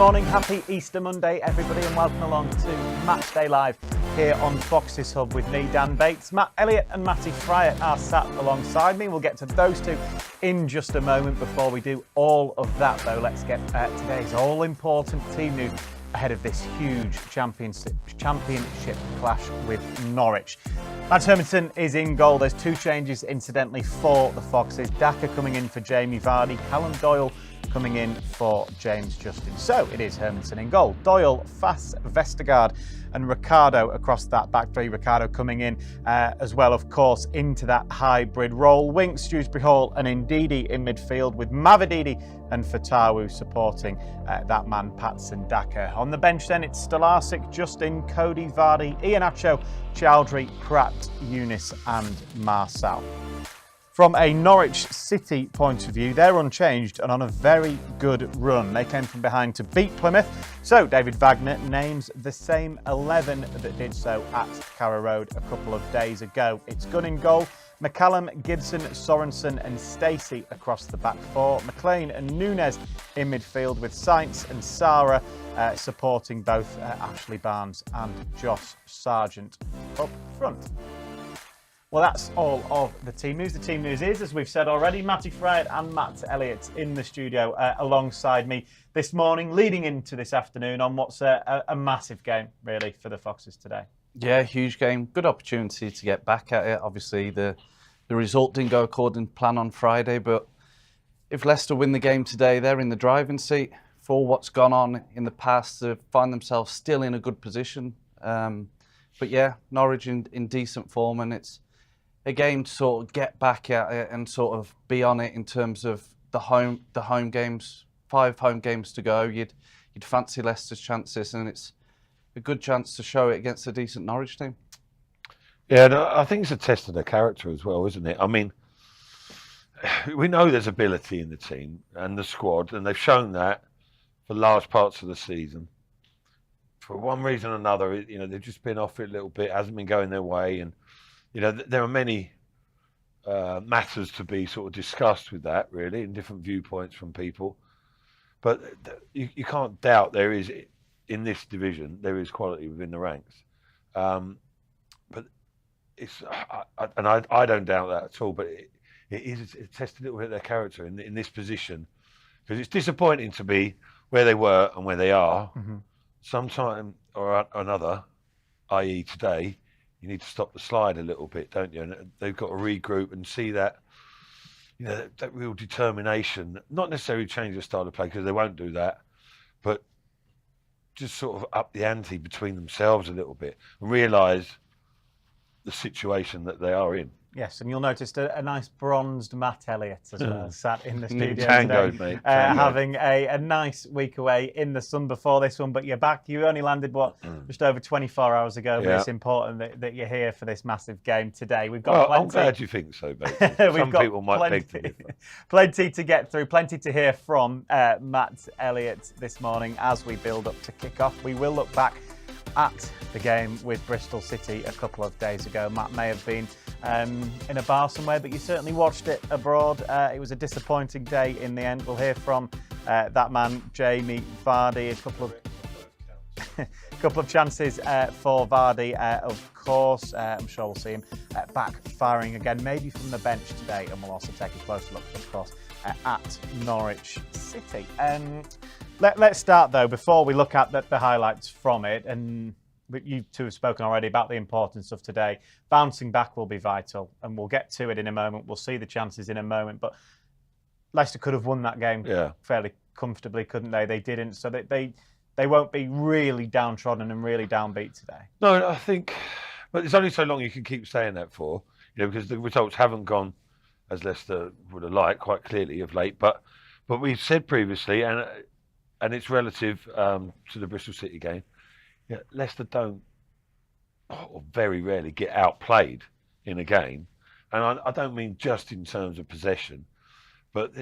morning, happy Easter Monday everybody, and welcome along to Matchday Live here on Fox's Hub with me, Dan Bates. Matt Elliott and Matty Fryatt are sat alongside me. We'll get to those two in just a moment. Before we do all of that though, let's get today's all-important team news ahead of this huge championship clash with Norwich. Mads Hermansen is in goal. There's two changes incidentally for the Foxes. Daka coming in for Jamie Vardy, Callum Doyle coming in for James Justin. So it is Hermansen in goal. Doyle, Fass, Vestergaard and Ricardo across that back three. Ricardo coming in as well, of course, into that hybrid role. Winks, Dewsbury Hall and Ndidi in midfield, with Mavididi and Fatawu supporting that man, Patson Daka. On the bench then, it's Stolarczyk, Justin, Cody, Vardy, Iheanacho, Chowdhury, Pratt, Younis and Marçal. From a Norwich City point of view, they're unchanged and on a very good run. They came from behind to beat Plymouth, so David Wagner names the same 11 that did so at Carrow Road a couple of days ago. It's Gunn in goal, McCallum, Gibson, Sorensen and Stacey across the back four, McLean and Nunes in midfield, with Sainz and Sarah supporting both Ashley Barnes and Josh Sargent up front. Well, that's all of the team news. The team news is, as we've said already, Matty Fryatt and Matt Elliott in the studio alongside me this morning, leading into this afternoon on what's a massive game, really, for the Foxes today. Yeah, huge game. Good opportunity to get back at it. Obviously, the result didn't go according to plan on Friday, but if Leicester win the game today, they're in the driving seat. For what's gone on in the past, to find themselves still in a good position. But yeah, Norwich in decent form, and it's a game to sort of get back at it and sort of be on it in terms of the home games. 5 home games to go. You'd fancy Leicester's chances, and it's a good chance to show it against a decent Norwich team. Yeah, and I think it's a test of their character as well, isn't it? I mean, we know there's ability in the team and the squad, and they've shown that for large parts of the season. For one reason or another, they've just been off it a little bit, hasn't been going their way, and there are many matters to be sort of discussed with that, really, and different viewpoints from people. But you can't doubt there is, in this division, there is quality within the ranks. But I don't doubt that at all. But it is a test a little bit of their character in this position, because it's disappointing to be where they were and where they are. Mm-hmm. Sometime or another, i.e. today, you need to stop the slide a little bit, don't you? And they've got to regroup and see that, that real determination, not necessarily change their style of play, because they won't do that, but just sort of up the ante between themselves a little bit and realise the situation that they are in. Yes, and you'll notice a nice bronzed Matt Elliott as well, sat in the studio Tangoed, today, mate. having a nice week away in the sun before this one. But you're back. You only landed, just over 24 hours ago. But it's important that you're here for this massive game today. We've got plenty. I'm glad you think so, mate. Some people might beg to differ. Plenty to get through, plenty to hear from Matt Elliott this morning as we build up to kick off. We will look back at the game with Bristol City a couple of days ago. Matt may have been in a bar somewhere, but you certainly watched it abroad. It was a disappointing day in the end. We'll hear from that man, Jamie Vardy. A couple of chances for Vardy, of course. I'm sure we'll see him back firing again, maybe from the bench today. And we'll also take a closer look, of course, at Norwich City. Let's start, though, before we look at the highlights from it. And you two have spoken already about the importance of today. Bouncing back will be vital, and we'll get to it in a moment. We'll see the chances in a moment. But Leicester could have won that game fairly comfortably, couldn't they? They didn't, so they won't be really downtrodden and really downbeat today. No, I think, but there's only so long you can keep saying that for, because the results haven't gone as Leicester would have liked, quite clearly of late. But we've said previously, and it's relative to the Bristol City game, Leicester don't, or very rarely, get outplayed in a game. And I don't mean just in terms of possession, but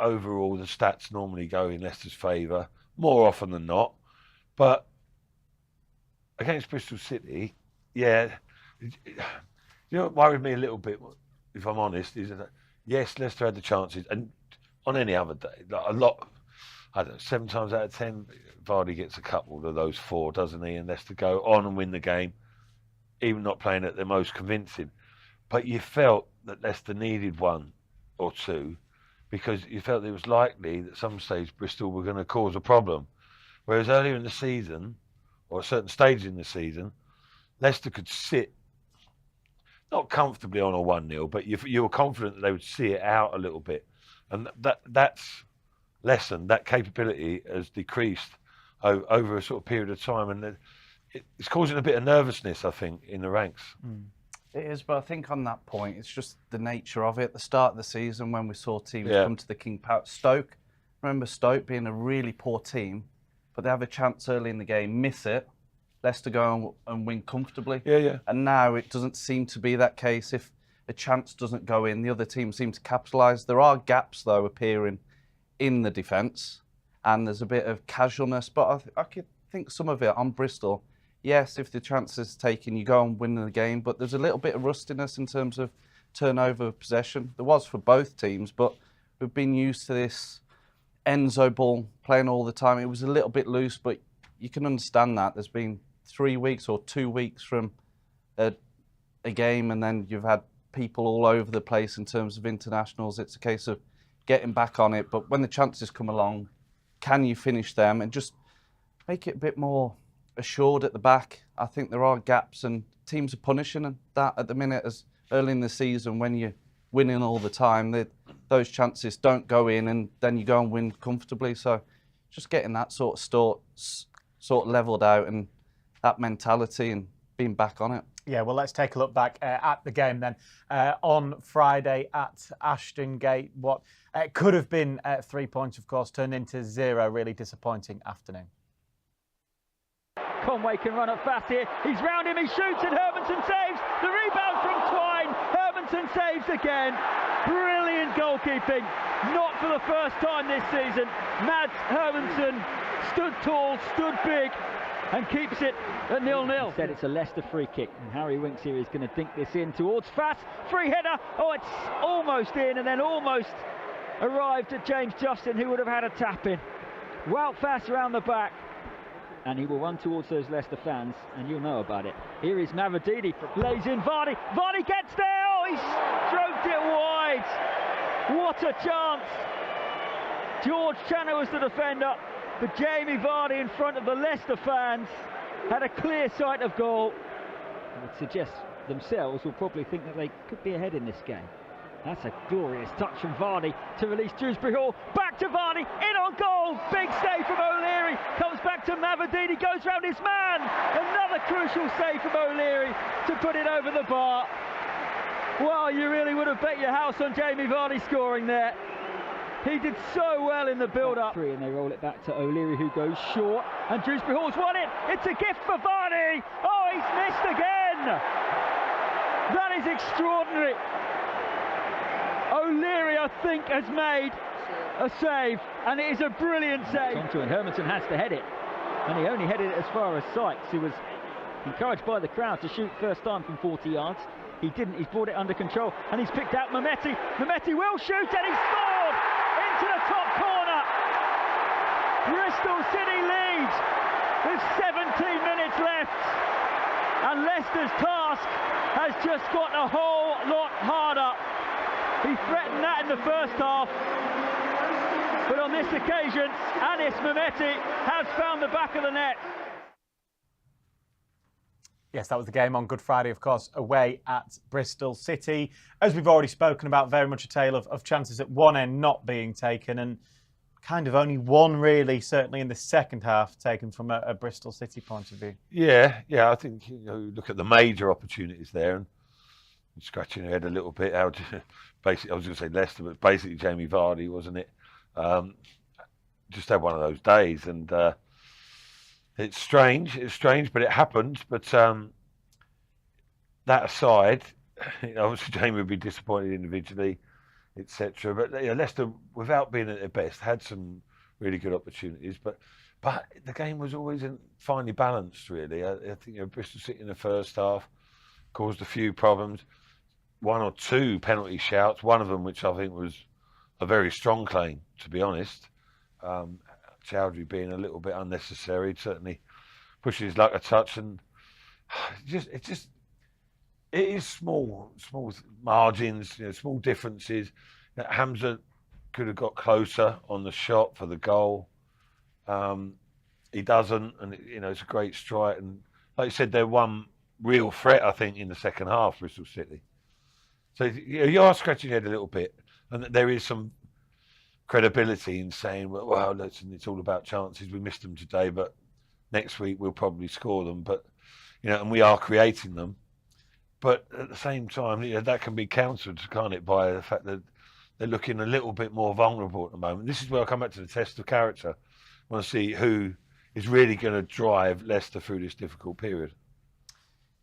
overall the stats normally go in Leicester's favour more often than not. But against Bristol City, what worried me a little bit, if I'm honest, is that yes, Leicester had the chances, and on any other day, like I don't know, 7 times out of 10, Vardy gets a couple of those 4, doesn't he? And Leicester go on and win the game, even not playing at their most convincing. But you felt that Leicester needed 1 or 2 because you felt it was likely that at some stage Bristol were going to cause a problem. Whereas earlier in the season, or at certain stages in the season, Leicester could sit, not comfortably on a 1-0, but you were confident that they would see it out a little bit. And that's lessened, that capability has decreased over a sort of period of time. And it's causing a bit of nervousness, I think, in the ranks. It is, but I think on that point, it's just the nature of it. At the start of the season, when we saw teams come to the King Power, Stoke, remember Stoke being a really poor team, but they have a chance early in the game, miss it, Leicester go and win comfortably. And now it doesn't seem to be that case. If a chance doesn't go in, the other team seems to capitalise. There are gaps, though, appearing in the defence, and there's a bit of casualness, but I could think some of it on Bristol. Yes, if the chance is taken, you go and win the game, but there's a little bit of rustiness in terms of turnover of possession. There was for both teams, but we've been used to this Enzo ball playing all the time. It was a little bit loose, but you can understand that. There's been 3 weeks or 2 weeks from a game, and then you've had people all over the place in terms of internationals. It's a case of getting back on it, but when the chances come along, can you finish them and just make it a bit more assured at the back? I think there are gaps, and teams are punishing that at the minute. As early in the season, when you're winning all the time, those chances don't go in, and then you go and win comfortably. So just getting that sort of levelled out, and that mentality, and being back on it. Yeah, well, let's take a look back at the game then. On Friday at Ashton Gate, what could have been 3 points, of course, turned into 0. Really disappointing afternoon. Conway can run up fast here. He's round him, he shoots, and Hermansen saves. The rebound from Twine. Hermansen saves again. Brilliant goalkeeping. Not for the first time this season. Mads Hermansen stood tall, stood big, and keeps it at 0-0. Said it's a Leicester free kick, and Harry Winks here is going to dink this in towards Fass. Free header. Oh, it's almost in, and then almost arrived at James Justin, who would have had a tap in. Wout Fass around the back, and he will run towards those Leicester fans, and you'll know about it. Here is Mavididi, lays in Vardy. Vardy gets there. Oh, he stroked it wide. What a chance. George Channer was the defender, but Jamie Vardy in front of the Leicester fans had a clear sight of goal. It would suggest themselves will probably think that they could be ahead in this game. That's a glorious touch from Vardy to release Dewsbury Hall. Back to Vardy, in on goal. Big save from O'Leary. Comes back to Mavididi, goes round his man. Another crucial save from O'Leary to put it over the bar. Well, you really would have bet your house on Jamie Vardy scoring there. He did so well in the build-up. And they roll it back to O'Leary, who goes short. And Dewsbury Hall's won it. It's a gift for Vardy. Oh, he's missed again. That is extraordinary. O'Leary, I think, has made a save, and it is a brilliant save. And Hermansen has to head it, and he only headed it as far as Sykes, who was encouraged by the crowd to shoot first time from 40 yards. He didn't, he's brought it under control, and he's picked out Mehmeti. Mehmeti will shoot, and he scored into the top corner. Bristol City leads with 17 minutes left, and Leicester's task has just got a whole lot harder. He threatened that in the first half, but on this occasion, Anis Mehmeti has found the back of the net. Yes, that was the game on Good Friday, of course, away at Bristol City. As we've already spoken about, very much a tale of chances at one end not being taken, and kind of only one really, certainly in the second half, taken from a Bristol City point of view. Yeah, I think look at the major opportunities there, and scratching your head a little bit. Basically, I was going to say Leicester, but basically Jamie Vardy, wasn't it? Just had one of those days, and it's strange, but it happened. But that aside, obviously Jamie would be disappointed individually, etc. But Leicester, without being at their best, had some really good opportunities. But the game was always finely balanced, really. I think Bristol City in the first half caused a few problems. 1 or 2 penalty shouts, one of them which I think was a very strong claim, to be honest. Chowdhury being a little bit unnecessary. Certainly pushing his luck a touch, and it is small margins, small differences. Hamza could have got closer on the shot for the goal. He doesn't, and it's a great strike. And like you said, they're one real threat, I think, in the second half, Bristol City. So you are scratching your head a little bit, and there is some credibility in saying, well, listen, it's all about chances. We missed them today, but next week we'll probably score them. But and we are creating them. But at the same time, that can be countered, can't it, by the fact that they're looking a little bit more vulnerable at the moment. This is where I come back to the test of character. I want to see who is really going to drive Leicester through this difficult period.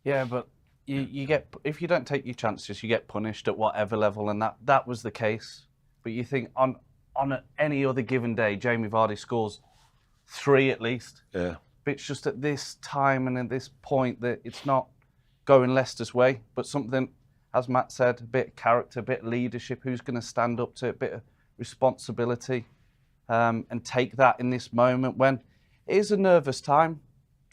Yeah, but you get, if you don't take your chances, you get punished at whatever level, and that was the case. But you think on any other given day, Jamie Vardy scores 3 at least. Yeah. But it's just at this time and at this point that it's not going Leicester's way, but something, as Matt said, a bit of character, a bit of leadership, who's going to stand up to it, a bit of responsibility, and take that in this moment when it is a nervous time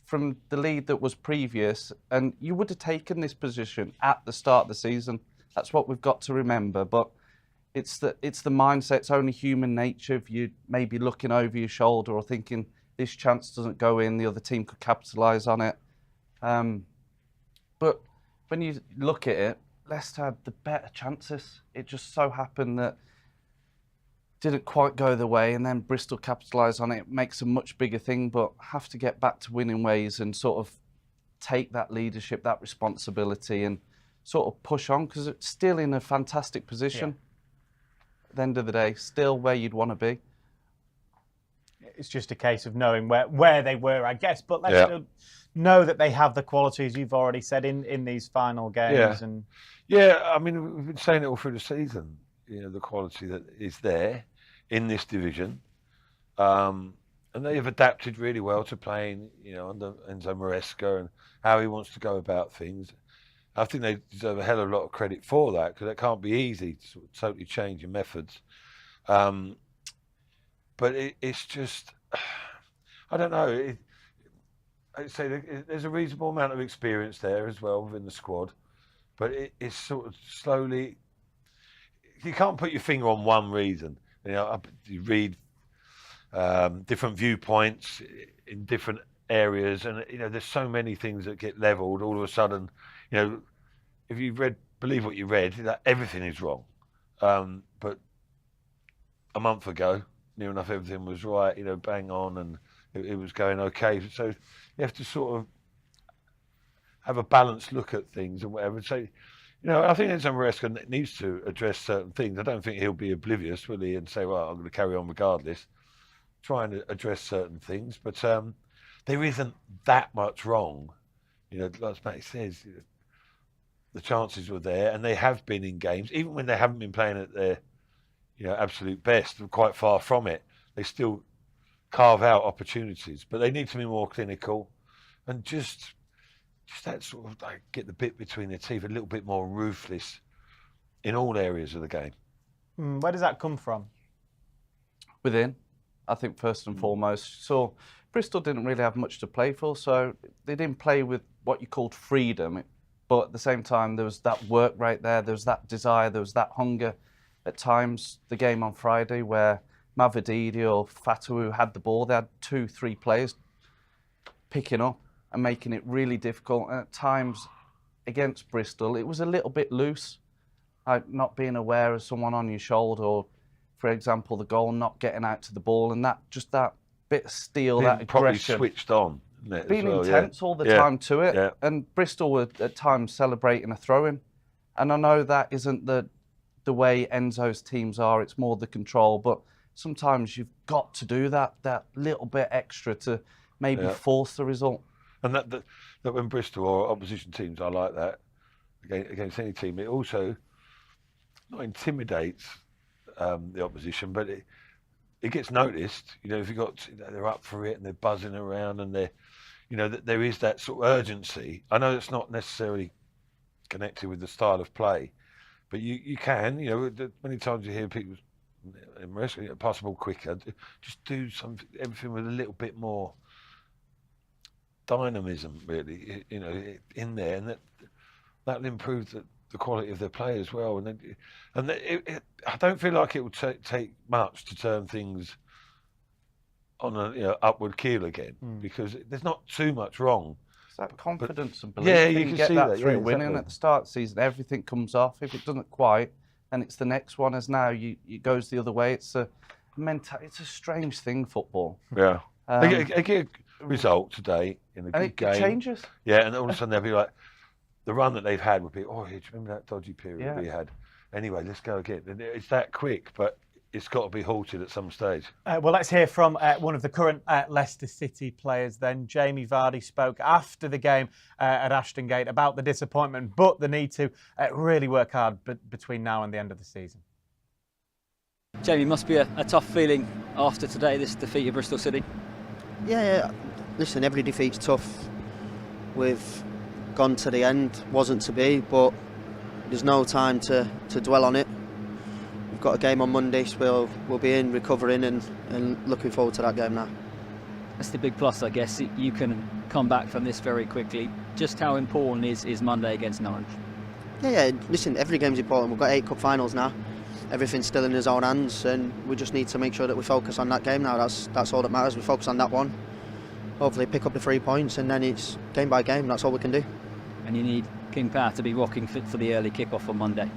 from the lead that was previous, and you would have taken this position at the start of the season. That's what we've got to remember, but it's the mindset, it's only human nature. If you maybe looking over your shoulder or thinking this chance doesn't go in, the other team could capitalise on it. But when you look at it, Leicester had the better chances. It just so happened that didn't quite go the way, and then Bristol capitalised on it. It makes a much bigger thing, but have to get back to winning ways and sort of take that leadership, that responsibility, and sort of push on, because it's still in a fantastic position. Yeah. At the end of the day, still where you'd want to be. It's just a case of knowing where they were, I guess. But Leicester know that they have the qualities you've already said in these final games. I mean, we've been saying it all through the season. The quality that is there in this division, and they have adapted really well to playing, under Enzo Maresca and how he wants to go about things. I think they deserve a hell of a lot of credit for that, because it can't be easy to sort of totally change your methods. But it's just, I don't know. I'd say there's a reasonable amount of experience there as well within the squad, but it's sort of slowly. You can't put your finger on one reason. You read different viewpoints in different areas, and there's so many things that get levelled. All of a sudden, if you believe what you read, that everything is wrong. But a month ago, near enough everything was right, bang on, and it was going okay. So you have to sort of have a balanced look at things and whatever. So, I think Enzo Maresca needs to address certain things. I don't think he'll be oblivious, will he, and say, well, I'm going to carry on regardless. Trying to address certain things, but there isn't that much wrong. Like Matty says, the chances were there, and they have been in games, even when they haven't been playing at their absolute best, quite far from it. They still carve out opportunities, but they need to be more clinical and just that sort of get the bit between their teeth, a little bit more ruthless in all areas of the game. Where does that come from? Within, I think, first and foremost. So Bristol didn't really have much to play for, so they didn't play with what you called freedom. But at the same time, there was that work right there, there was that desire, there was that hunger. At times, the game on Friday where Mavididi or Fatawu had the ball, they had 2-3 players picking up and making it really difficult. And at times, against Bristol, it was a little bit loose, not being aware of someone on your shoulder, or, for example, the goal not getting out to the ball, and that bit of steel, that aggression. Probably switched on. Being intense all the time to it. Yeah. And Bristol were at times celebrating a throw-in. And I know that isn't the way Enzo's teams are, it's more the control, but sometimes you've got to do that little bit extra to maybe force the result. And that when Bristol or opposition teams are like that against any team, it also not intimidates the opposition, but it gets noticed. If you got they're up for it and they're buzzing around and they're there is that sort of urgency. I know it's not necessarily connected with the style of play, but you can many times you hear people pass the ball quicker. Just do everything with a little bit more dynamism, really. In there, and that'll improve the quality of their play as well. I don't feel like it will take much to turn things on a upward keel again, because there's not too much wrong. It's that confidence and belief. Yeah, you can get see that that through yeah, winning exactly. at the start of the season. Everything comes off. If it doesn't quite, and it's the next one. As now, it goes the other way. It's a strange thing, football. Yeah, they get a result today in a good game. It changes. Yeah, and all of a sudden they'll be like, the run that they've had would be, do you remember that dodgy period we had? Anyway, let's go again. And it's that quick, but it's got to be halted at some stage. Well, let's hear from one of the current Leicester City players then. Jamie Vardy spoke after the game at Ashton Gate about the disappointment, but the need to really work hard between now and the end of the season. Jamie, must be a tough feeling after today, this defeat of Bristol City. Yeah, listen, every defeat's tough. We've gone to the end, wasn't to be, but there's no time to dwell on it. We've got a game on Monday, so we'll be in recovering and looking forward to that game now. That's the big plus, I guess. You can come back from this very quickly. Just how important is Monday against Norwich? Yeah, listen, every game's important. We've got 8 cup finals now. Everything's still in his own hands, and we just need to make sure that we focus on that game now. That's all that matters. We focus on that one. Hopefully pick up the 3 points, and then it's game by game. That's all we can do. And you need King Power to be rocking fit for the early kick-off on Monday.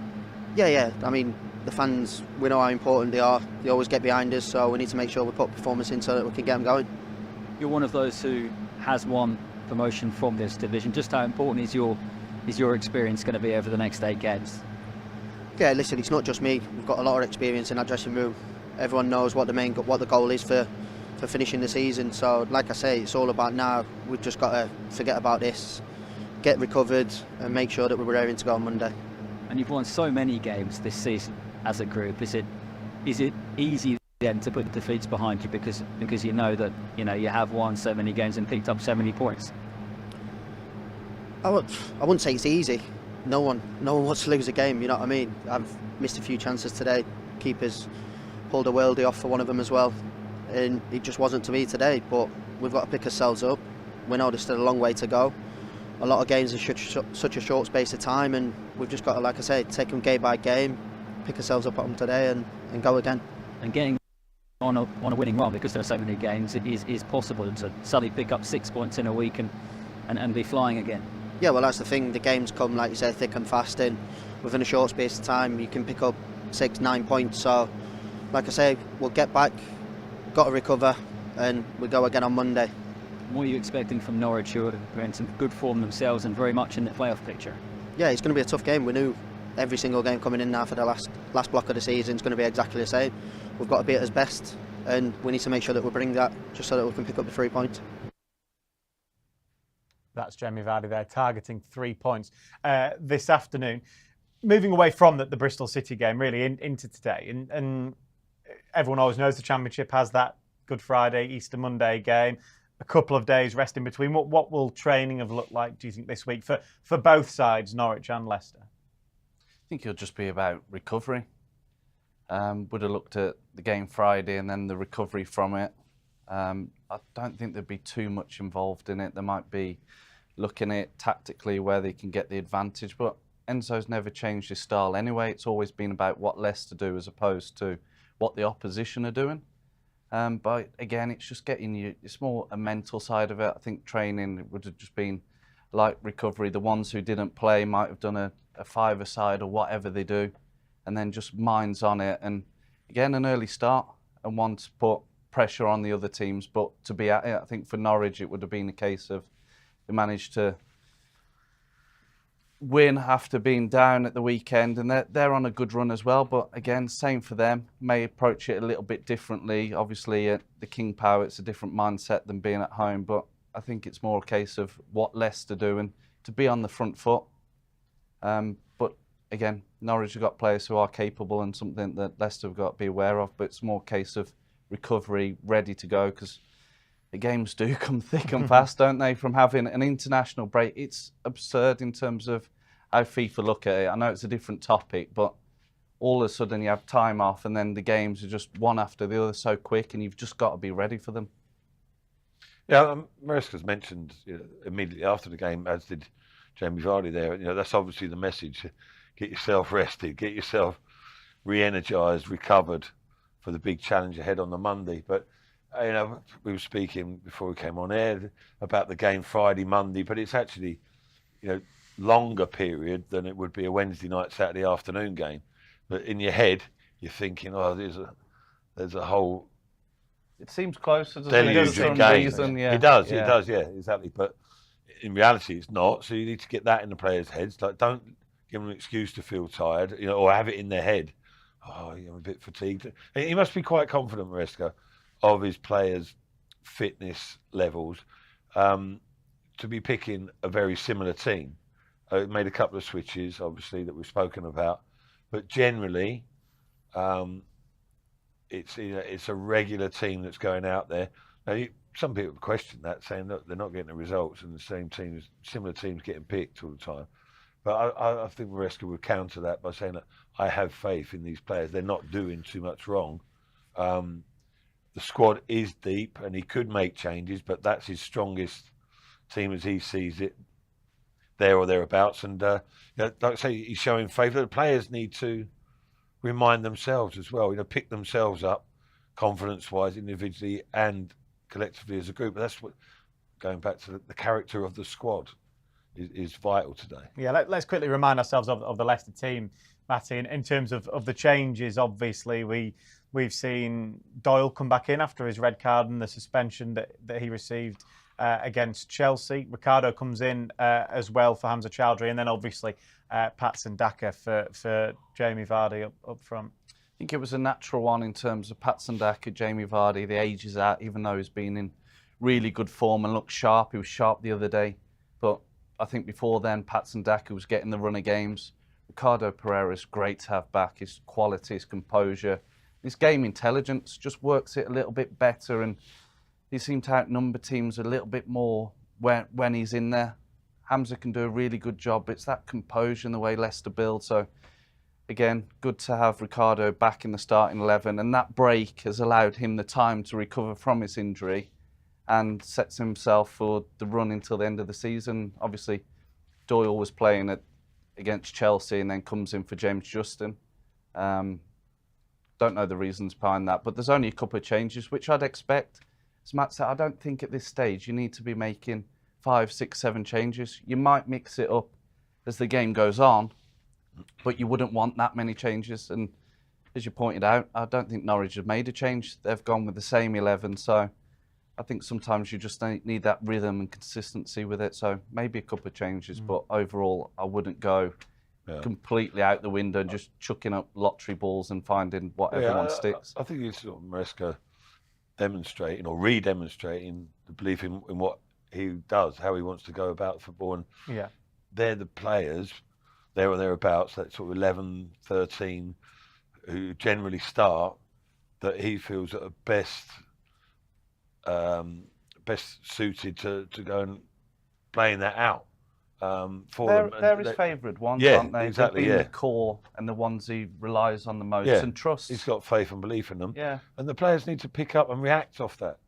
Yeah. I mean, the fans, we know how important they are. They always get behind us, so we need to make sure we put performance in so that we can get them going. You're one of those who has won promotion from this division. Just how important is your experience going to be over the next 8 games? Yeah, listen, it's not just me. We've got a lot of experience in our dressing room. Everyone knows what the goal is for finishing the season. So, like I say, it's all about now. We've just got to forget about this, get recovered, and make sure that we're raring to go on Monday. And you've won so many games this season as a group. Is it easy then to put defeats behind you because you know that you have won so many games and picked up so many points? I wouldn't say it's easy. No one wants to lose a game. You know what I mean? I've missed a few chances today. Keepers pulled a worldie off for one of them as well, and it just wasn't to me today. But we've got to pick ourselves up. We know there's still a long way to go. A lot of games in such a short space of time, and we've just got to, like I say, take them game by game, pick ourselves up on today, and go again. And getting on a winning run, because there are so many games, it is possible to suddenly pick up 6 points in a week and be flying again. Yeah, well, that's the thing. The games come, like you said, thick and fast, and within a short space of time, you can pick up 6-9 points. So, like I say, we'll get back, got to recover, and we go again on Monday. What are you expecting from Norwich, who are in some good form themselves and very much in the playoff picture? Yeah, it's going to be a tough game. We knew every single game coming in now for the last block of the season is going to be exactly the same. We've got to be at our best, and we need to make sure that we bring that just so that we can pick up the 3 points. That's Jamie Vardy there, targeting 3 points this afternoon. Moving away from the Bristol City game, really, into today. And everyone always knows the Championship has that Good Friday, Easter Monday game. A couple of days rest in between. What will training have looked like, do you think, this week for both sides, Norwich and Leicester? I think it'll just be about recovery. Would have looked at the game Friday and then the recovery from it. I don't think there'd be too much involved in it. There might be looking at tactically where they can get the advantage, but Enzo's never changed his style anyway. It's always been about what Leicester do as opposed to what the opposition are doing. But again, it's just it's more a mental side of it. I think training would have just been like recovery. The ones who didn't play might have done a 5-a-side or whatever they do, and then just minds on it. And again, an early start and one to put pressure on the other teams. But to be at it, I think for Norwich, it would have been a case of they managed to win after being down at the weekend, and they're on a good run as well. But again, same for them. May approach it a little bit differently. Obviously, at the King Power, it's a different mindset than being at home. But I think it's more a case of what Leicester do and to be on the front foot. But again, Norwich have got players who are capable and something that Leicester have got to be aware of. But it's more a case of recovery, ready to go, because the games do come thick and fast, don't they? From having an international break, it's absurd in terms of how FIFA look at it. I know it's a different topic, but all of a sudden you have time off, and then the games are just one after the other so quick, and you've just got to be ready for them. Yeah, Maresca's mentioned immediately after the game, as did Jamie Vardy there. That's obviously the message: get yourself rested, get yourself re-energised, recovered for the big challenge ahead on the Monday. But we were speaking before we came on air about the game Friday, Monday, but it's actually longer period than it would be a Wednesday night, Saturday afternoon game. But in your head, you're thinking, oh, there's a whole It seems closer to deluge of games. Yeah. It does, yeah, exactly. But in reality, it's not. So you need to get that in the players' heads. Like, don't give them an excuse to feel tired, or have it in their head. Oh, I'm a bit fatigued. And he must be quite confident, Maresca, of his players' fitness levels, to be picking a very similar team. Made a couple of switches, obviously, that we've spoken about. But generally, it's a regular team that's going out there. Now, some people question that, saying that they're not getting the results, and the similar teams getting picked all the time. But I think Maresca would counter that by saying that I have faith in these players. They're not doing too much wrong. The squad is deep, and he could make changes, but that's his strongest team as he sees it, there or thereabouts. And like I say, he's showing faith. The players need to remind themselves as well, pick themselves up confidence-wise, individually and collectively as a group. But that's what, going back to the character of the squad, is vital today. Yeah, let's quickly remind ourselves of the Leicester team, Matty. In terms of the changes, obviously we've seen Doyle come back in after his red card and the suspension that he received against Chelsea. Ricardo comes in as well for Hamza Chowdhury, and then obviously Patson Daka for Jamie Vardy up front. I think it was a natural one in terms of Patson Daka, Jamie Vardy. The age is out, even though he's been in really good form and looked sharp. He was sharp the other day. But I think before then, Patson Daka was getting the run of games. Ricardo Pereira's great to have back. His quality, his composure, his game intelligence just works it a little bit better, and he seemed to outnumber teams a little bit more when he's in there. Hamza can do a really good job. It's that composure and the way Leicester build. So, again, good to have Ricardo back in the starting 11. And that break has allowed him the time to recover from his injury and sets himself for the run until the end of the season. Obviously, Doyle was playing against Chelsea and then comes in for James Justin. Don't know the reasons behind that, but there's only a couple of changes, which I'd expect. As Matt said, I don't think at this stage you need to be making 5, 6, 7 changes. You might mix it up as the game goes on, but you wouldn't want that many changes. And as you pointed out, I don't think Norwich have made a change. They've gone with the same 11. So I think sometimes you just need that rhythm and consistency with it. So maybe a couple of changes, but overall, I wouldn't go completely out the window and just chucking up lottery balls and finding whatever one sticks. I think it's sort of Maresca demonstrating or re-demonstrating the belief in what he does, how he wants to go about football. And they're the players, there or thereabouts, that sort of 11, 13, who generally start, that he feels are best suited to go and playing that out for them. They're his favourite ones, aren't they? Exactly, They've been the core and the ones he relies on the most and trusts. He's got faith and belief in them. Yeah. And the players need to pick up and react off that.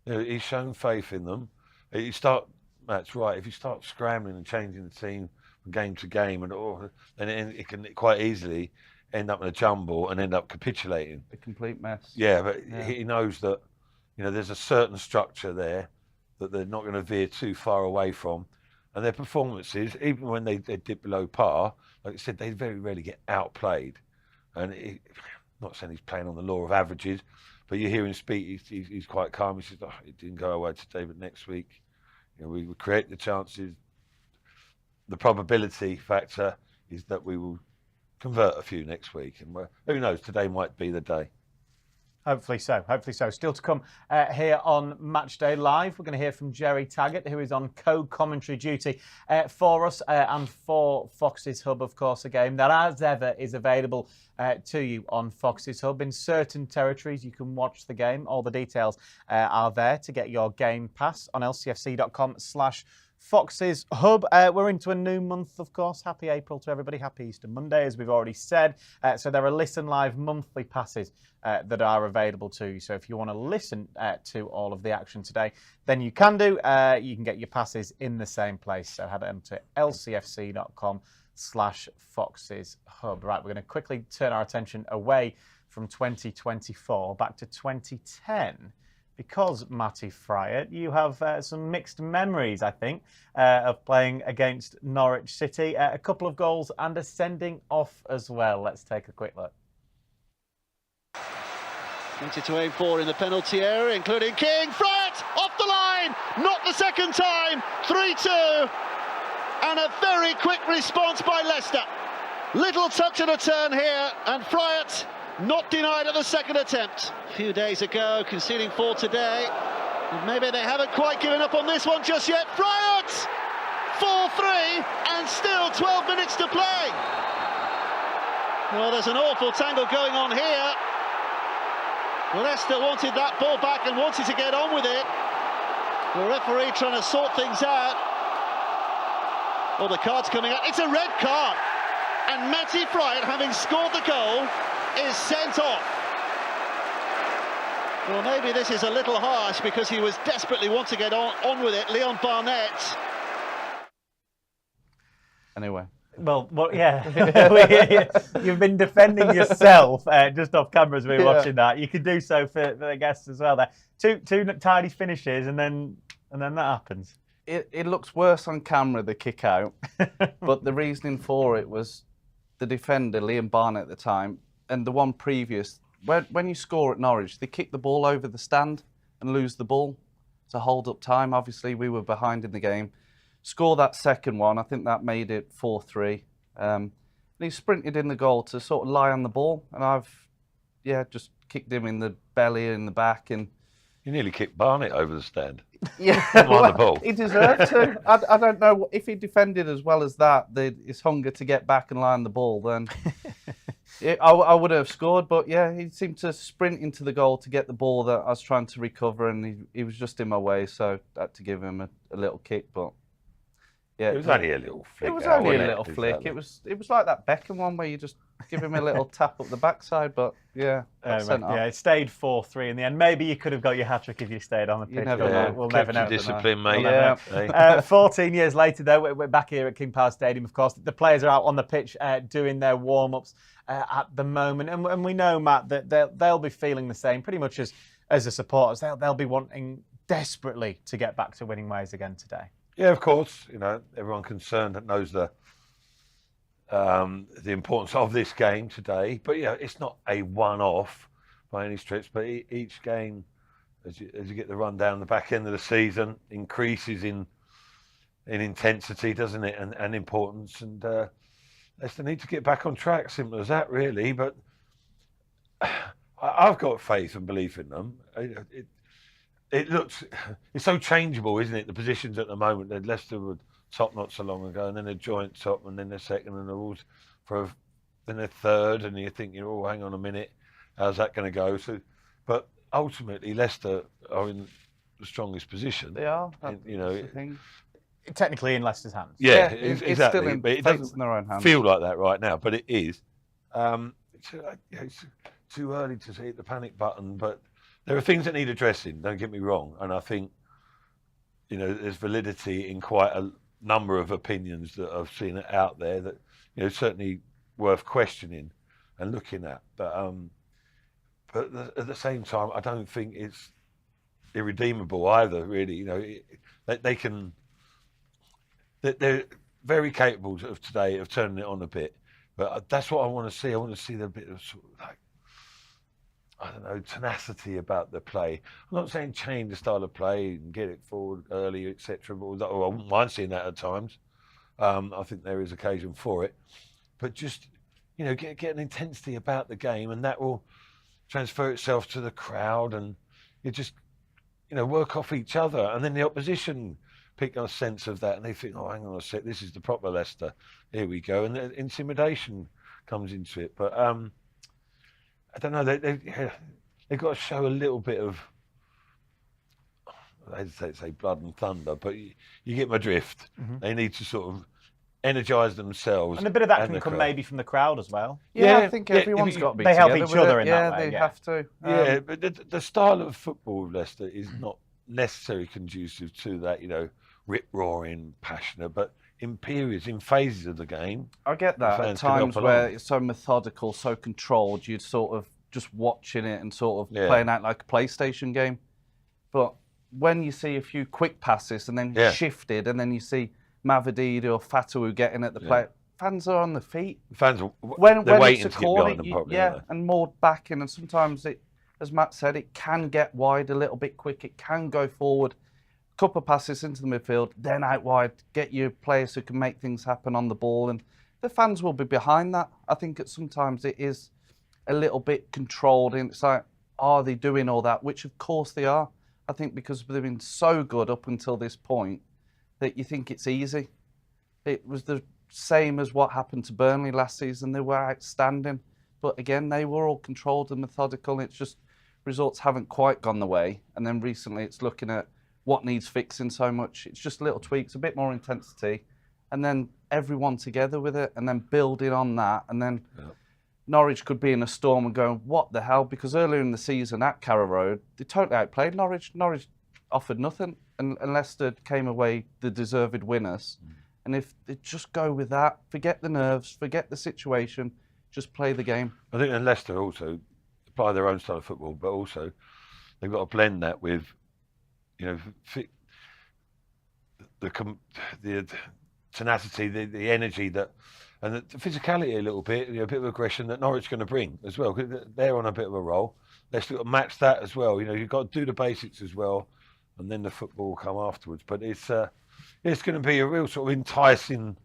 He's shown faith in them. Matt's right, if you start scrambling and changing the team from game to game, then it can quite easily end up in a jumble and end up capitulating. A complete mess. Yeah, but he knows that there's a certain structure there that they're not going to veer too far away from. And their performances, even when they dip below par, like I said, they very rarely get outplayed. And not saying he's playing on the law of averages, but you hear him speak, he's quite calm. He says, it didn't go away today, but next week, we will create the chances. The probability factor is that we will convert a few next week. And who knows, today might be the day. Hopefully so. Still to come here on Matchday Live. We're going to hear from Jerry Taggart, who is on co-commentary duty for us and for Fox's Hub, of course, a game that, as ever, is available to you on Fox's Hub. In certain territories, you can watch the game. All the details are there to get your game pass on lcfc.com/. Fox's Hub. We're into a new month, of course. Happy April to everybody. Happy Easter Monday, as we've already said. So there are Listen Live monthly passes that are available to you. So if you want to listen to all of the action today, then you can do. You can get your passes in the same place. So head on to lcfc.com/Fox's Hub. Right, we're going to quickly turn our attention away from 2024 back to 2010. Because, Matty Fryer, you have some mixed memories, I think, of playing against Norwich City. A couple of goals and a sending off as well. Let's take a quick look. 20 to aim for in the penalty area, including King. Fryatt off the line, not the second time. 3-2, and a very quick response by Leicester. Little touch and a turn here, and Fryatt not denied at the second attempt. A few days ago, conceding 4 today. And maybe they haven't quite given up on this one just yet. Fryatt! 4-3, and still 12 minutes to play. Well, there's an awful tangle going on here. Leicester wanted that ball back and wanted to get on with it. The referee trying to sort things out. Oh, the card's coming out. It's a red card. And Matty Fryatt, having scored the goal, is sent off. Well, maybe this is a little harsh because he was desperately wanting to get on with it. Leon Barnett. Anyway. Well, yeah. You've been defending yourself just off camera as we were watching that. You could do so for the guests as well there. Two tidy finishes and then that happens. It looks worse on camera, the kick out, but the reasoning for it was the defender, Liam Barnett at the time, and the one previous, when you score at Norwich, they kick the ball over the stand and lose the ball to hold up time. Obviously, we were behind in the game. Score that second one, I think that made it 4-3. And he sprinted in the goal to sort of lie on the ball, and I've, just kicked him in the belly and the back. And You nearly kicked Barnett over the stand. Yeah, On the ball. He deserved to. I don't know if he defended as well as that. His hunger to get back and lie on the ball, then I would have scored. But yeah, he seemed to sprint into the goal to get the ball that I was trying to recover, and he was just in my way, so I had to give him a little kick. But yeah, It was only a little flick. it was out, only a wasn't little flick. Exactly. It was like that Beckham one where you just give him a little tap up the backside. But yeah, sent off. It stayed 4-3 in the end. Maybe you could have got your hat-trick if you stayed on the pitch. never know. We'll Kept never know. your discipline, mate. Yeah. Hey. 14 years later, though, we're back here at King Power Stadium, of course. The players are out on the pitch doing their warm-ups at the moment. And we know, Matt, that they'll be feeling the same pretty much as the supporters. They'll be wanting desperately to get back to winning ways again today. Yeah, of course. You know, everyone concerned that knows the importance of this game today. But yeah, it's not a one-off by any stretch. But each game, as you get the run down the back end of the season, increases in intensity, doesn't it, and importance. And Leicester need to get back on track. Simple as that, really. But I've got faith and belief in them. It's so changeable, isn't it? The positions at the moment. That Leicester were top not so long ago, and then a joint top, and then they're second, and they're all then they're third, and you think, oh, hang on a minute, how's that going to go? So, but ultimately, Leicester are in the strongest position. They are. And, That's the thing. Technically in Leicester's hands. Yeah, it's exactly. still in, but it takes doesn't in their own hands. feel like that right now, but it is. It's too early to hit the panic button, but there are things that need addressing, don't get me wrong. And I think, there's validity in quite a number of opinions that I've seen out there that, certainly worth questioning and looking at. But at the same time, I don't think it's irredeemable either, really. They're very capable of today of turning it on a bit. But that's what I want to see. I want to see the bit of sort of tenacity about the play. I'm not saying change the style of play and get it forward early, etc. But I wouldn't mind seeing that at times. I think there is occasion for it. But just, get an intensity about the game, and that will transfer itself to the crowd, and you just, work off each other. And then the opposition pick a sense of that, and they think, oh, hang on a sec, this is the proper Leicester. Here we go. And the intimidation comes into it. But I don't know, they've got to show a little bit of I hesitate to say blood and thunder, but you get my drift. Mm-hmm. They need to sort of energise themselves. And a bit of that can the come crowd. maybe from the crowd as well. Yeah, I Yeah, think yeah, everyone's if got to be they help together each with other it. in yeah, that way, they yeah. have to. Yeah, but the style of football of Leicester is not necessarily conducive to that, rip-roaring, passionate, but in periods, in phases of the game. I get the that at fans can help times where along. it's so methodical, so controlled, you're sort of just watching it and sort of Yeah. playing out like a PlayStation game. But when you see a few quick passes and then Yeah. shifted, and then you see Mavididi or Fatawu getting at the play, fans are on the feet. Fans are When they're it's waiting a to get corner, behind them properly. yeah, aren't and more backing, and sometimes it, as Matt said, it can get wide a little bit quick. It can go forward, couple of passes into the midfield, then out wide, get you players who can make things happen on the ball, and the fans will be behind that. I think that sometimes it is a little bit controlled, and it's like, are they doing all that? Which of course they are. I think because they've been so good up until this point that you think it's easy. It was the same as what happened to Burnley last season. They were outstanding, but again, they were all controlled and methodical. It's just results haven't quite gone the way. And then recently it's looking at what needs fixing so much. It's just little tweaks, a bit more intensity, and then everyone together with it, and then building on that. And then Norwich could be in a storm and going, what the hell? Because earlier in the season at Carrow Road, they totally outplayed Norwich. Norwich offered nothing, and Leicester came away the deserved winners. And if they just go with that, forget the nerves, forget the situation, just play the game. I think and Leicester also apply their own style of football, but also they've got to blend that with, the tenacity, the energy that, and the physicality a little bit, a bit of aggression that Norwich are going to bring as well. 'Cause they're on a bit of a roll. Leicester got to match that as well. You've got to do the basics as well, and then the football will come afterwards. But it's going to be a real sort of enticing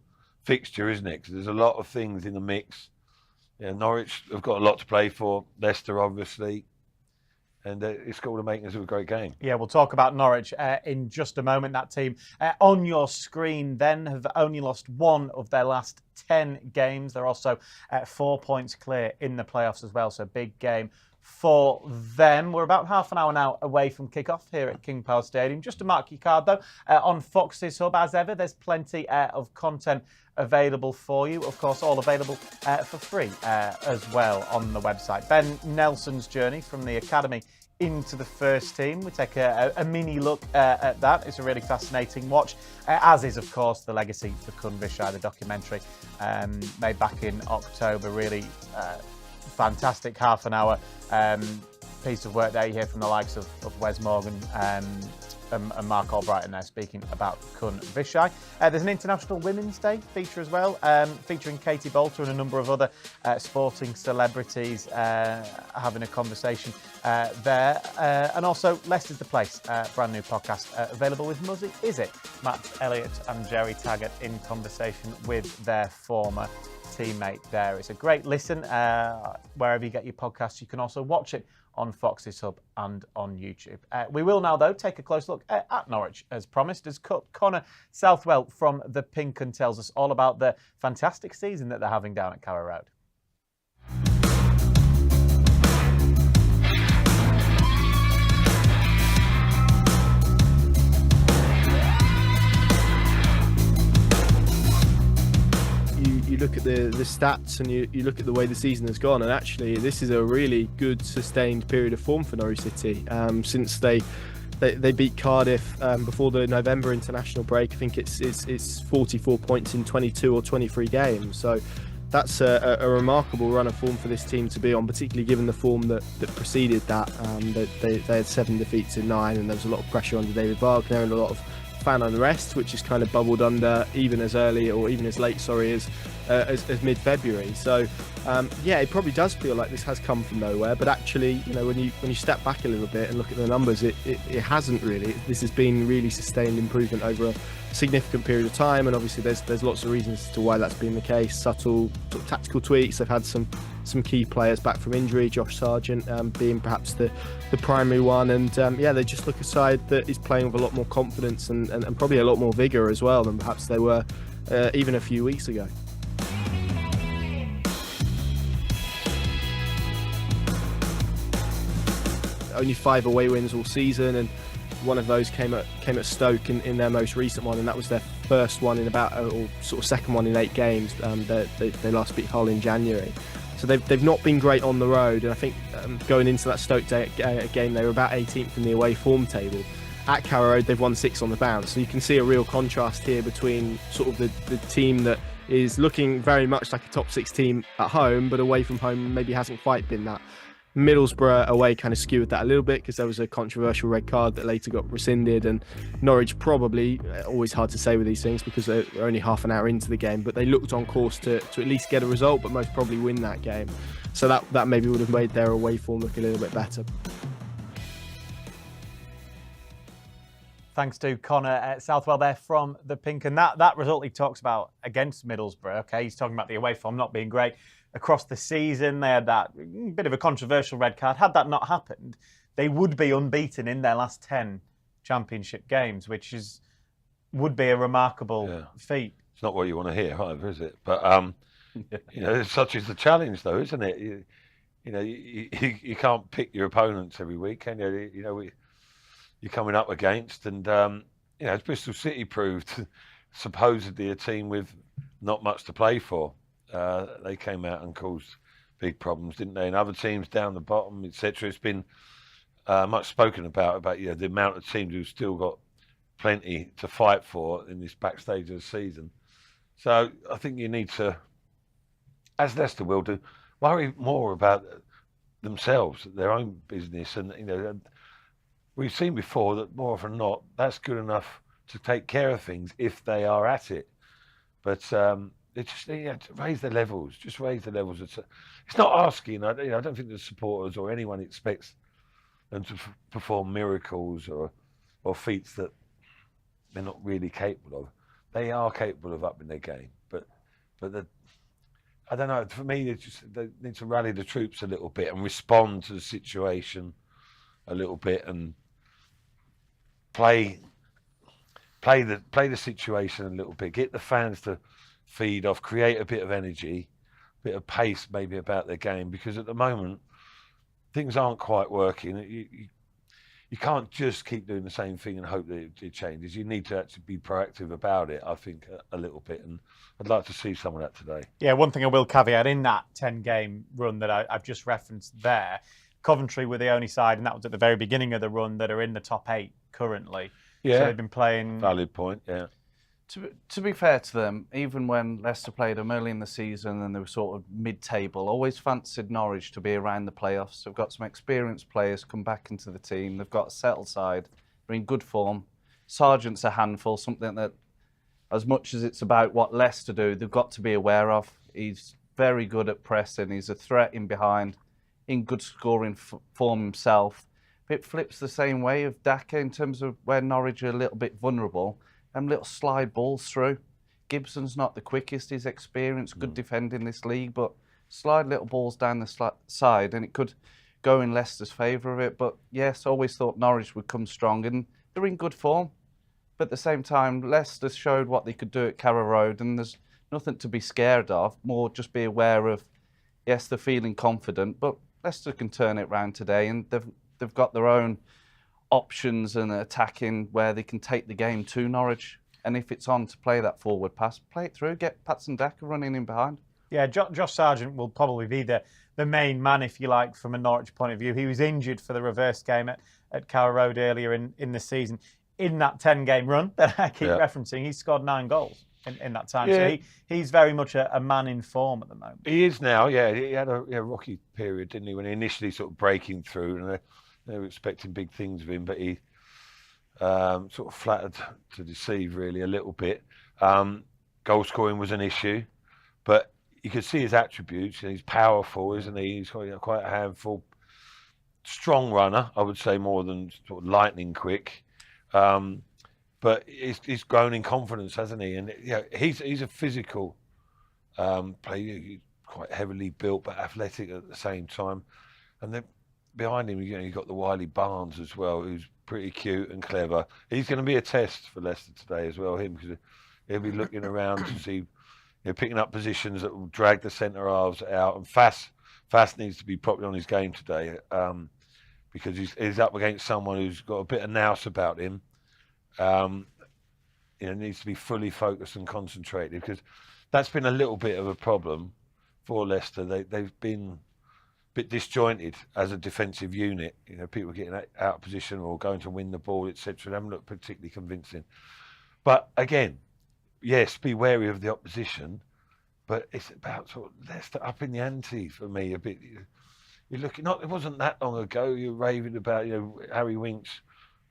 fixture, isn't it? Because there's a lot of things in the mix. Norwich have got a lot to play for. Leicester, obviously. And it's got all the makings of a great game. Yeah, we'll talk about Norwich in just a moment. That team on your screen then have only lost one of their last 10 games. They're also 4 points clear in the playoffs as well, so big game for them. We're about half an hour now away from kickoff here at King Power Stadium. Just to mark your card though, on Fox's Hub, as ever, there's plenty of content available for you. Of course, all available for free as well on the website. Ben Nelson's journey from the academy into the first team. We take a mini look at that. It's a really fascinating watch, as is, of course, the legacy for Kun Vishai, the documentary made back in October. Really fantastic half an hour piece of work there. You hear from the likes of Wes Morgan and Mark Albrighton there speaking about Kun Vishai. There's an International Women's Day feature as well, featuring Katie Bolter and a number of other sporting celebrities having a conversation there. And also, Leicester's the Place, brand new podcast available with Muzzy Is It? Matt Elliott and Jerry Taggart in conversation with their former teammate there. It's a great listen wherever you get your podcasts. You can also watch it on Fox's Hub and on YouTube. We will now, though, take a close look at Norwich, as promised, as Connor Southwell from The Pink 'Un tells us all about the fantastic season that they're having down at Carrow Road. You look at the stats and you look at the way the season has gone, and actually this is a really good sustained period of form for Norwich City. Since they beat Cardiff before the November international break, I think it's 44 points in 22 or 23 games. So that's a remarkable run of form for this team to be on, particularly given the form that preceded that. They had 7 defeats in 9, and there was a lot of pressure under David Wagner and a lot of fan unrest, which is kind of bubbled under even as early or even as late, as mid-February. So it probably does feel like this has come from nowhere, but actually, when you step back a little bit and look at the numbers, it hasn't really. This has been really sustained improvement over a significant period of time, and obviously there's lots of reasons as to why that's been the case. Subtle tactical tweaks. They've had some key players back from injury, Josh Sargent being perhaps the primary one, and they just look a side that is playing with a lot more confidence and probably a lot more vigour as well than perhaps they were even a few weeks ago. Only 5 away wins all season, and One of those came at Stoke in their most recent one, and that was their first one in about, or sort of second one in 8 games. They last beat Hull in January. So they've not been great on the road, and I think going into that Stoke game, they were about 18th in the away form table. At Carrow Road, they've won 6 on the bounce. So you can see a real contrast here between sort of the team that is looking very much like a top 6 team at home, but away from home maybe hasn't quite been that. Middlesbrough away kind of skewed that a little bit because there was a controversial red card that later got rescinded, and Norwich probably, always hard to say with these things because they're only half an hour into the game, but they looked on course to at least get a result, but most probably win that game. So that maybe would have made their away form look a little bit better. Thanks to Connor Southwell there from the Pink. And that result he talks about against Middlesbrough, okay, he's talking about the away form not being great. Across the season, they had that bit of a controversial red card. Had that not happened, they would be unbeaten in their last 10 championship games, which would be a remarkable feat. It's not what you want to hear either, is it? But, such is the challenge, though, isn't it? You can't pick your opponents every week, can you? You're coming up against, and as Bristol City proved, supposedly a team with not much to play for. They came out and caused big problems, didn't they? And other teams down the bottom, etc. It's been much spoken about the amount of teams who've still got plenty to fight for in this backstage of the season. So I think you need to, as Leicester will do, worry more about themselves, their own business, and we've seen before that more often than not, that's good enough to take care of things if they are at it. But it's just to raise the levels. Just raise the levels. It's not asking. I don't think the supporters or anyone expects them to perform miracles or feats that they're not really capable of. They are capable of upping their game, but I don't know. For me, they need to rally the troops a little bit and respond to the situation a little bit and play the situation a little bit. Get the fans to feed off, create a bit of energy, a bit of pace maybe about their game, because at the moment things aren't quite working. You can't just keep doing the same thing and hope that it changes. You need to actually be proactive about it, I think, a little bit, and I'd like to see some of that today. Yeah, one thing I will caveat in that 10-game run that I've just referenced there, Coventry were the only side, and that was at the very beginning of the run, that are in the top 8 currently. Yeah, so they've been playing. Valid point. Yeah. To be fair to them, even when Leicester played them early in the season and they were sort of mid-table, always fancied Norwich to be around the playoffs. They've got some experienced players come back into the team. They've got a settled side. They're in good form. Sargent's a handful, something that, as much as it's about what Leicester do, they've got to be aware of. He's very good at pressing. He's a threat in behind, in good scoring form himself. It flips the same way of Daka in terms of where Norwich are a little bit vulnerable. Them little slide balls through. Gibson's not the quickest. He's experienced, good defending this league, but slide little balls down the side and it could go in Leicester's favour of it. But yes, always thought Norwich would come strong, and they're in good form. But at the same time, Leicester showed what they could do at Carrow Road, and there's nothing to be scared of. More just be aware of, yes, they're feeling confident, but Leicester can turn it round today, and they've got their own options and attacking where they can take the game to Norwich. And if it's on to play that forward pass, play it through, get Patson Daka running in behind. Yeah, Josh Sargent will probably be the main man, if you like, from a Norwich point of view. He was injured for the reverse game at Carrow Road earlier in the season. In that 10-game run that I keep referencing, he's scored 9 goals in that time. Yeah. So he's very much a man in form at the moment. He is now, yeah. He had a rocky period, didn't he, when he initially sort of breaking through, and they were expecting big things of him, but he sort of flattered to deceive really a little bit. Goal scoring was an issue, but you could see his attributes. He's powerful, isn't he? He's quite a handful. Strong runner, I would say, more than sort of lightning quick. But he's grown in confidence, hasn't he? And he's a physical player. He's quite heavily built, but athletic at the same time. And then behind him, you've got the Wiley Barnes as well, who's pretty cute and clever. He's going to be a test for Leicester today as well, because he'll be looking around to see, picking up positions that will drag the centre halves out. And Fass needs to be properly on his game today, because he's up against someone who's got a bit of nous about him. Needs to be fully focused and concentrated, because that's been a little bit of a problem for Leicester. They've been a bit disjointed as a defensive unit. People getting out of position or going to win the ball, etc. They haven't looked particularly convincing. But again, yes, be wary of the opposition, but it's about sort of Leicester up in the ante for me a bit. You're looking, it wasn't that long ago, you're raving about, Harry Winks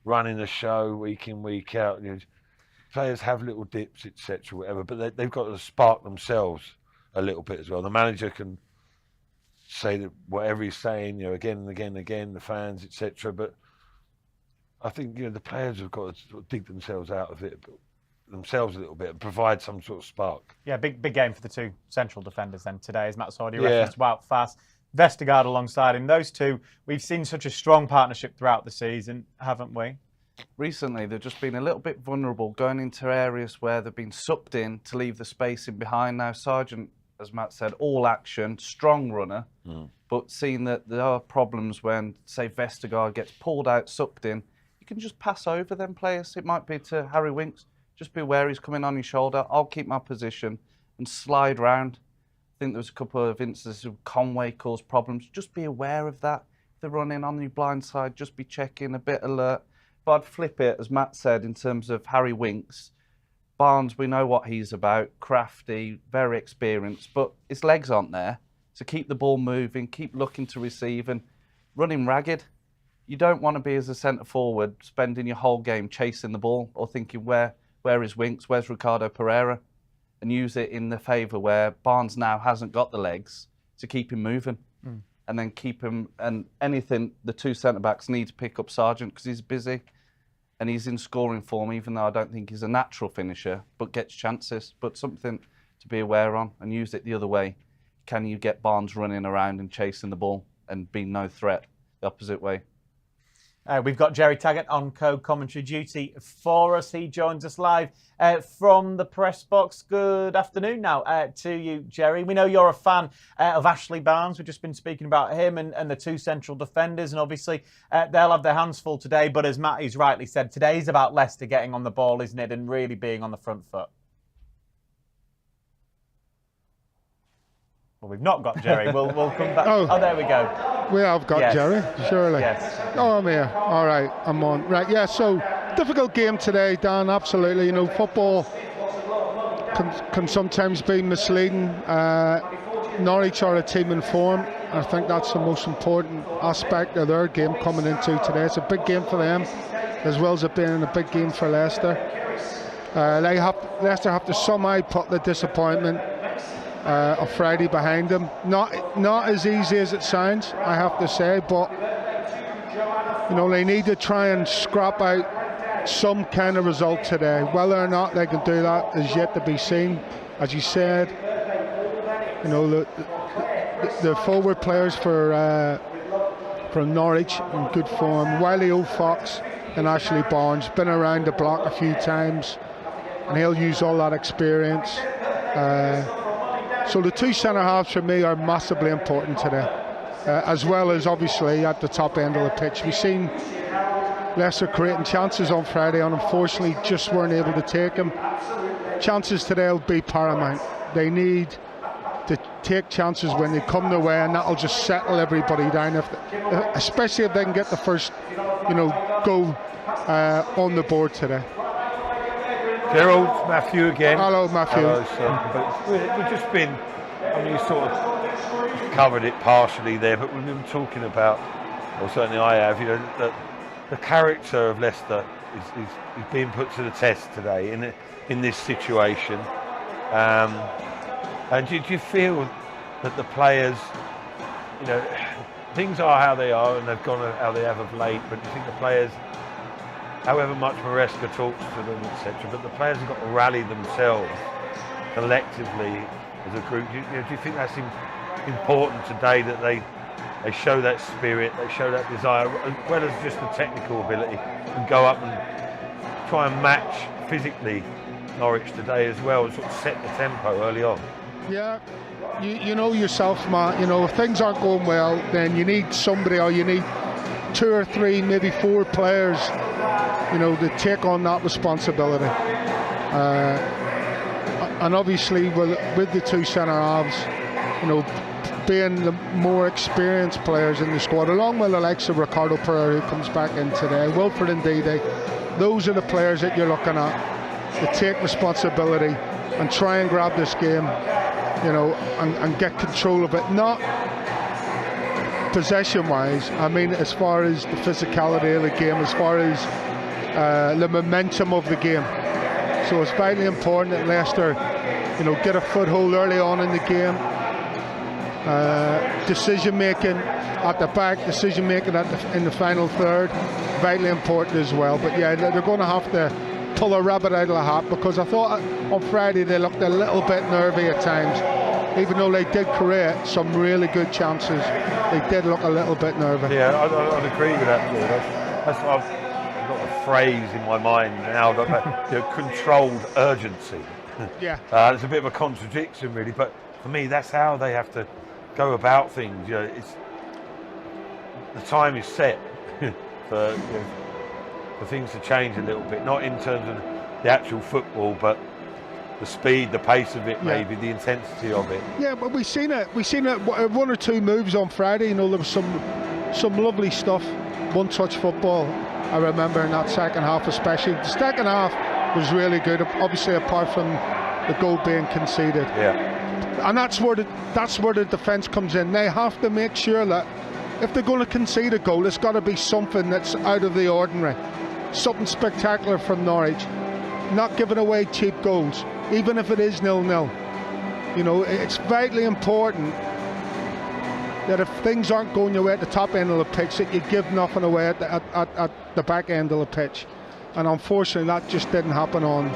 running the show week in, week out. Players have little dips, etc., whatever, but they've got to spark themselves a little bit as well. The manager can say that whatever he's saying, again and again and again, the fans, etc. But I think, the players have got to sort of dig themselves out of it themselves a little bit and provide some sort of spark. Yeah, big game for the two central defenders then today, as Matt's already referenced. Wout Faes, Vestergaard alongside him. Those two, we've seen such a strong partnership throughout the season, haven't we? Recently, they've just been a little bit vulnerable, going into areas where they've been sucked in to leave the space in behind. Now, Sargent, as Matt said, all action, strong runner, but seeing that there are problems when, say, Vestergaard gets pulled out, sucked in, you can just pass over them players. It might be to Harry Winks. Just be aware he's coming on your shoulder. I'll keep my position and slide round. I think there was a couple of instances of Conway caused problems. Just be aware of that. If they're running on your blind side, just be checking, a bit alert. But I'd flip it, as Matt said, in terms of Harry Winks. Barnes, we know what he's about. Crafty, very experienced, but his legs aren't there. So keep the ball moving, keep looking to receive and running ragged. You don't want to be, as a centre-forward, spending your whole game chasing the ball or thinking, where is Winks, where's Ricardo Pereira? And use it in the favour where Barnes now hasn't got the legs to keep him moving. And then keep him, and anything, the two centre-backs need to pick up Sargent because he's busy. And he's in scoring form, even though I don't think he's a natural finisher, but gets chances. But something to be aware on and use it the other way. Can you get Barnes running around and chasing the ball and being no threat the opposite way? We've got Jerry Taggart on co-commentary duty for us. He joins us live from the press box. Good afternoon now to you, Jerry. We know you're a fan of Ashley Barnes. We've just been speaking about him and the two central defenders, and obviously they'll have their hands full today. But as Matty's rightly said, today's about Leicester getting on the ball, isn't it, and really being on the front foot. Well, we've not got Jerry. We'll come back. Oh, there we go. We have got Jerry, surely. Yes. Oh, I'm here. All right, I'm on. Right, yeah, so difficult game today, Dan, absolutely. Football can sometimes be misleading. Norwich are a team in form. I think that's the most important aspect of their game coming into today. It's a big game for them, as well as it being a big game for Leicester. Leicester have to somehow put the disappointment of Friday behind them. Not as easy as it sounds, I have to say, but they need to try and scrap out some kind of result today. Whether or not they can do that is yet to be seen. As you said, the forward players for Norwich in good form. Wiley O'Fox and Ashley Barnes been around the block a few times, and he'll use all that experience. So the two centre-halves for me are massively important today, as well as obviously at the top end of the pitch. We've seen Leicester creating chances on Friday and unfortunately just weren't able to take them. Chances today will be paramount. They need to take chances when they come their way, and that'll just settle everybody down, especially if they can get the first goal on the board today. Gerald, Matthew again. Hello, Matthew. Hello, sir. We've just been, you sort of covered it partially there, but we've been talking about, or certainly I have, that the character of Leicester is being put to the test today in this situation. And do you feel that the players, things are how they are and they've gone how they have of late, but do you think the players, however much Maresca talks to them, etc., but the players have got to rally themselves collectively as a group? Do you think that's important today, that they show that spirit, they show that desire, as well as just the technical ability, and go up and try and match physically Norwich today as well, and sort of set the tempo early on? Yeah, you know yourself, Matt, if things aren't going well, then you need somebody, or you need 2 or 3, maybe 4 players, you know, to take on that responsibility. And obviously with the 2 centre halves, you know, being the more experienced players in the squad, along with the likes of Ricardo Pereira, who comes back in today, Wilfred Ndidi, those are the players that you're looking at to take responsibility and try and grab this game, you know, and get control of it. Not possession-wise, I mean, as far as the physicality of the game, as far as the momentum of the game. So it's vitally important that Leicester, you know, get a foothold early on in the game. Decision making at the back, decision making in the final third, vitally important as well. But yeah, they're going to have to pull a rabbit out of the hat, because I thought on Friday they looked a little bit nervy at times. Even though they did create some really good chances, they did look a little bit nervy. Yeah, I'd agree with that, George. That's what I've got a phrase in my mind now, that you know, controlled urgency. Yeah. It's a bit of a contradiction, really, but for me, that's how they have to go about things. You know, the time is set for, you know, for things to change a little bit, not in terms of the actual football, but the speed, the pace of it, maybe the intensity of it. Yeah, but we've seen it. We've seen it. 1 or 2 moves on Friday. You know, there was some lovely stuff, one-touch football. I remember in that second half, especially. The second half was really good, obviously apart from the goal being conceded. Yeah. And that's where the defence comes in. They have to make sure that if they're going to concede a goal, it's got to be something that's out of the ordinary, something spectacular from Norwich. Not giving away cheap goals, even if it is 0-0. You know, it's vitally important that if things aren't going your way at the top end of the pitch, that you give nothing away at the back end of the pitch. And unfortunately, that just didn't happen on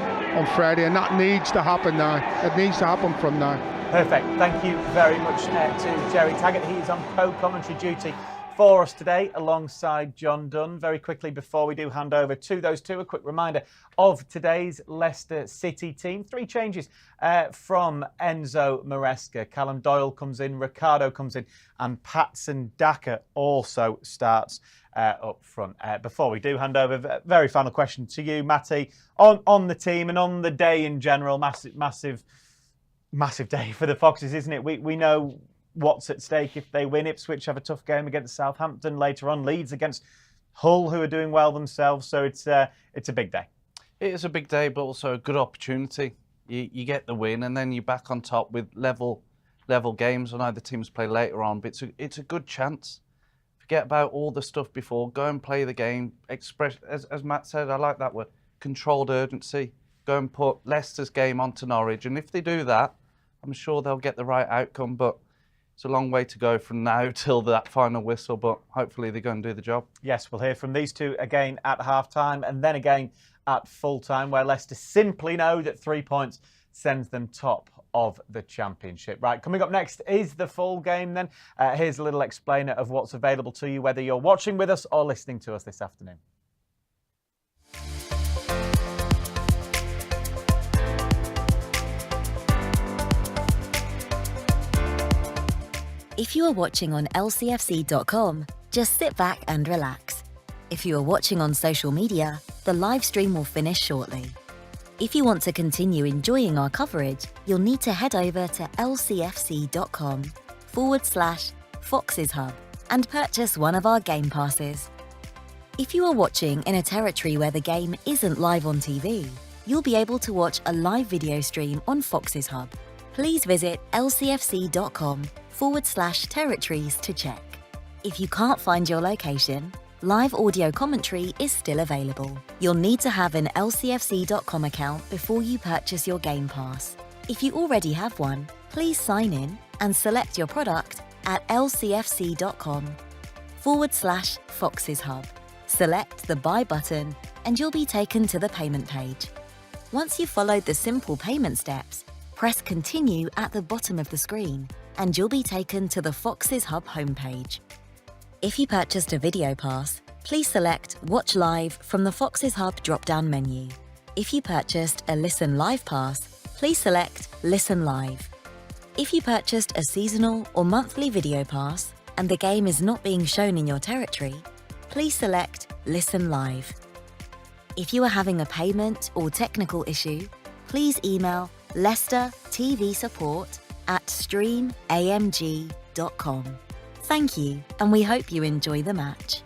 Friday, and that needs to happen now. It needs to happen from now. Perfect. Thank you very much to Jerry Taggart. He's on co-commentary duty for us today alongside John Dunn. Very quickly before we do hand over to those two, a quick reminder of today's Leicester City team. 3 changes from Enzo Maresca. Callum Doyle comes in, Ricardo comes in, and Patson Daka also starts up front. Before we do hand over, very final question to you, Matty, on the team and on the day in general. Massive day for the Foxes, isn't it? We know what's at stake if they win. Ipswich have a tough game against Southampton later on. Leeds against Hull, who are doing well themselves. So it's a big day. It is a big day, but also a good opportunity. You get the win, and then you're back on top with level games. I know the teams play later on, but it's a good chance. Forget about all the stuff before. Go and play the game. Express, as Matt said, I like that word, controlled urgency. Go and put Leicester's game onto Norwich, and if they do that, I'm sure they'll get the right outcome. But it's a long way to go from now till that final whistle, but hopefully they're going to do the job. Yes, we'll hear from these two again at half-time and then again at full-time, where Leicester simply know that 3 points sends them top of the Championship. Right, coming up next is the full game then. Here's a little explainer of what's available to you, whether you're watching with us or listening to us this afternoon. If you are watching on lcfc.com, just sit back and relax. If you are watching on social media, the live stream will finish shortly. If you want to continue enjoying our coverage, you'll need to head over to lcfc.com/Foxes Hub and purchase one of our game passes. If you are watching in a territory where the game isn't live on TV, you'll be able to watch a live video stream on Foxes Hub. Please visit lcfc.com/territories to check. If you can't find your location, live audio commentary is still available. You'll need to have an lcfc.com account before you purchase your Game Pass. If you already have one, please sign in and select your product at lcfc.com/Foxes Hub. Select the Buy button and you'll be taken to the payment page. Once you've followed the simple payment steps, press Continue at the bottom of the screen and you'll be taken to the Foxes Hub homepage. If you purchased a video pass, please select Watch Live from the Foxes Hub drop-down menu. If you purchased a Listen Live pass, please select Listen Live. If you purchased a seasonal or monthly video pass and the game is not being shown in your territory, please select Listen Live. If you are having a payment or technical issue, please email Leicester TV Support at streamamg.com. Thank you, and we hope you enjoy the match.